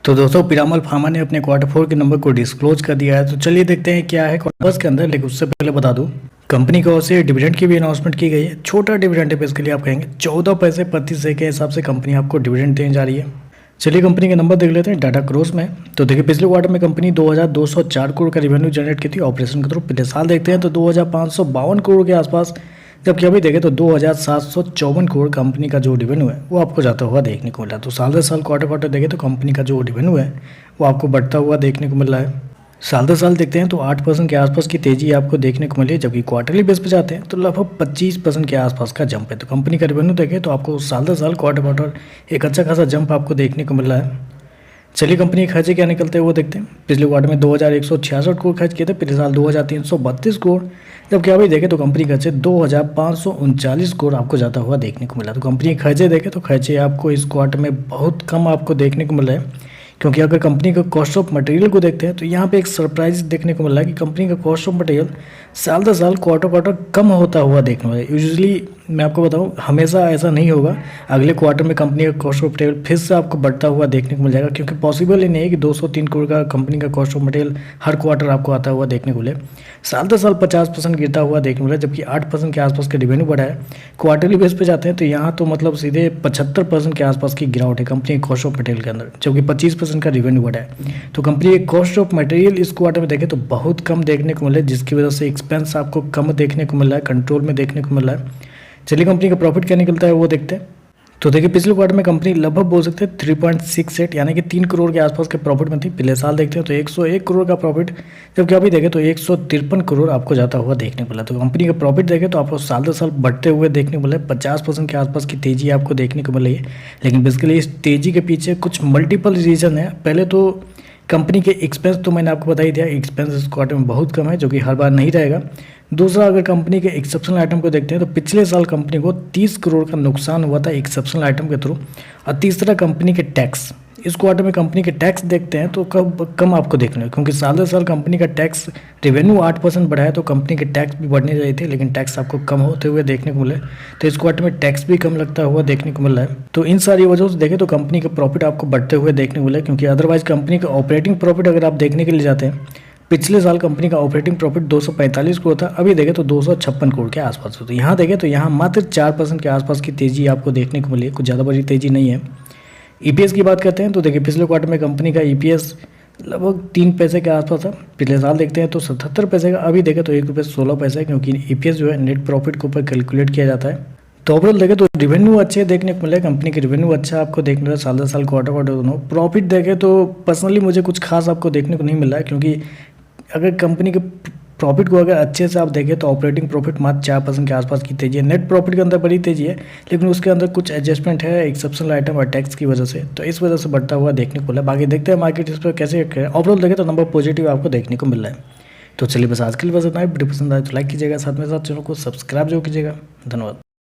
तो दोस्तों पिरामल फार्मा ने अपने क्वार्टर फोर के नंबर को डिस्क्लोज कर दिया है। तो चलिए देखते हैं क्या है क्वार्टर के अंदर। लेकिन उससे पहले बता दूं, कंपनी की ओर से डिविडेंड की भी अनाउंसमेंट की गई है। छोटा डिविडेंड है, बेसिकली आप कहेंगे 14 पैसे प्रति शेयर के हिसाब से कंपनी आपको डिविडेंड देने जा रही है। चलिए कंपनी के नंबर देख लेते हैं डाटा क्रोस में। तो देखिए पिछले क्वार्टर में कंपनी 2204 करोड़ का रेवेन्यू जनरेट की थी ऑपरेशन के थ्रू। पिछले साल देखते हैं तो 2552 करोड़ के आसपास, जबकि अभी देखें तो 2754 करोड़ कंपनी का जो रेवेन्यू है वो आपको जाता हुआ देखने को मिला। तो साल दर साल क्वार्टर क्वार्टर देखें तो कंपनी का जो रेवेन्यू है वो आपको बढ़ता हुआ देखने को मिल रहा है। साल दर साल देखते हैं तो 8% के आसपास की तेजी आपको देखने को मिली है, जबकि क्वार्टरली बेस पे जाते हैं तो लगभग 25% के आसपास का जंप है। तो कंपनी का रेवेन्यू देखें तो आपको साल दर साल क्वार्टर क्वार्टर एक अच्छा खासा जंप आपको देखने को मिल रहा है। चलिए कंपनी के खर्चे क्या निकलते हैं वो देखते हैं। पिछले क्वार्टर में 2166 करोड़ खर्च किए थे, पिछले साल 2332 करोड़, जबकि अभी देखें तो कंपनी खर्चे 2539 करोड़ आपको जाता हुआ देखने को मिला। तो कंपनी के खर्चे देखें तो खर्चे आपको इस क्वार्टर में बहुत कम आपको देखने को मिल रहे हैं, क्योंकि अगर कंपनी का कॉस्ट ऑफ मटेरियल को देखते हैं तो यहाँ पे एक सरप्राइज देखने को मिल रहा है कि कंपनी का कॉस्ट ऑफ मटेरियल साल दर साल क्वार्टर क्वार्टर कम होता हुआ देखने को मिला है। यूजुअली मैं आपको बताऊं हमेशा ऐसा नहीं होगा, अगले क्वार्टर में कंपनी का कॉस्ट ऑफ मटेरियल फिर से आपको बढ़ता हुआ देखने को मिल जाएगा, क्योंकि पॉसिबल ही नहीं है कि 203 करोड़ का कंपनी का cost of material her quarter आपको आता हुआ देखने को मिले। साल दर साल 50% गिरता हुआ देखने को मिला, जबकि 8% के आसपास का रेवेन्यू बढ़ा है। क्वार्टरली बेस पे जाते हैं तो यहाँ तो मतलब सीधे 75% के आसपास की गिरावट है कंपनी के कॉस्ट ऑफ मटेरियल के अंदर, जबकि 25% का रेवेन्यू बढ़ा है। तो कंपनी के कॉस्ट ऑफ मटेरियल इस क्वार्टर में देखें तो बहुत कम देखने को मिला है, जिसकी वजह से एक्सपेंस आपको कम देखने को मिल रहा है, कंट्रोल में देखने को मिल रहा है। चलिए कंपनी का प्रॉफिट क्या निकलता है वो देखते हैं। तो देखिए पिछले क्वार्टर में कंपनी लगभग बोल सकते हैं 3.68 यानी कि 3 करोड़ के आसपास के प्रॉफिट में थी। पिछले साल देखते हैं तो 101 करोड़ का प्रॉफिट, जबकि अभी देखें तो 153 करोड़ आपको जाता हुआ देखने को मिला। तो कंपनी का प्रॉफिट देखें तो आपको साल दर साल बढ़ते हुए देखने को मिला है। 50% के आसपास की तेजी आपको देखने को मिल रही है, लेकिन बेसिकली इस तेजी के पीछे कुछ मल्टीपल रीजन है। पहले तो कंपनी के एक्सपेंस तो मैंने आपको बता ही दिया, एक्सपेंस इस क्वार्टर में बहुत कम है, जो कि हर बार नहीं रहेगा। दूसरा, अगर कंपनी के एक्सेप्शनल आइटम को देखते हैं तो पिछले साल कंपनी को 30 करोड़ का नुकसान हुआ था एक्सेप्शनल आइटम के थ्रू। और तीसरा, कंपनी के टैक्स, इस क्वार्टर में कंपनी के टैक्स देखते हैं तो कम आपको देखने, क्योंकि साल दर साल कंपनी का टैक्स रेवेन्यू 8% बढ़ा है, तो कंपनी के टैक्स भी बढ़ने चाहिए थे, लेकिन टैक्स आपको कम होते हुए देखने को मिले। तो इस क्वार्टर में टैक्स भी कम लगता हुआ देखने को मिल रहा है। तो इन सारी वजहों से देखें तो कंपनी का प्रॉफिट आपको बढ़ते हुए देखने को मिला, क्योंकि अदरवाइज कंपनी का ऑपरेटिंग प्रॉफिट अगर आप देखने के लिए जाते हैं, पिछले साल कंपनी का ऑपरेटिंग प्रॉफिट 245 करोड़ था, अभी देखें तो 256 करोड़ के आसपास। तो यहाँ देखें तो यहाँ मात्र 4% के आसपास की तेजी आपको देखने को मिली है, कुछ ज़्यादा बड़ी तेजी नहीं है। ईपीएस की बात करते हैं तो देखिए पिछले क्वार्टर में कंपनी का ईपीएस लगभग 3 पैसे के आसपास था। पिछले साल देखते हैं तो 77 पैसे का, अभी देखें तो 1 रुपये 16 पैसे, क्योंकि ईपीएस जो है नेट प्रॉफिट के ऊपर कैलकुलेट किया जाता है। तो ओवरऑल देखें तो रेवेन्यू अच्छे देखने को मिले, कंपनी के रेवेन्यू अच्छा आपको देखने को मिला साल दर साल क्वार्टर क्वार्टर दोनों। प्रॉफिट देखें तो पर्सनली मुझे कुछ खास आपको देखने को नहीं मिला है, क्योंकि अगर कंपनी के प्रॉफिट को अगर अच्छे से आप देखें तो ऑपरेटिंग प्रॉफिट मात्र 4% के आसपास की तेजी है। नेट प्रॉफिट के अंदर बड़ी तेजी है, लेकिन उसके अंदर कुछ एडजस्टमेंट है एक्सेप्शनल आइटम और टैक्स की वजह से, तो इस वजह से बढ़ता हुआ देखने को मिला। बाकी देखते हैं मार्केट इस पर कैसे है। ओवरऑल देखें तो नंबर पॉजिटिव आपको देखने को मिल रहा है। तो चलिए बस आज के लिए बस इतना ही। वीडियो पसंद आए तो लाइक कीजिएगा, साथ में साथ चैनल को सब्सक्राइब जरूर कीजिएगा। धन्यवाद।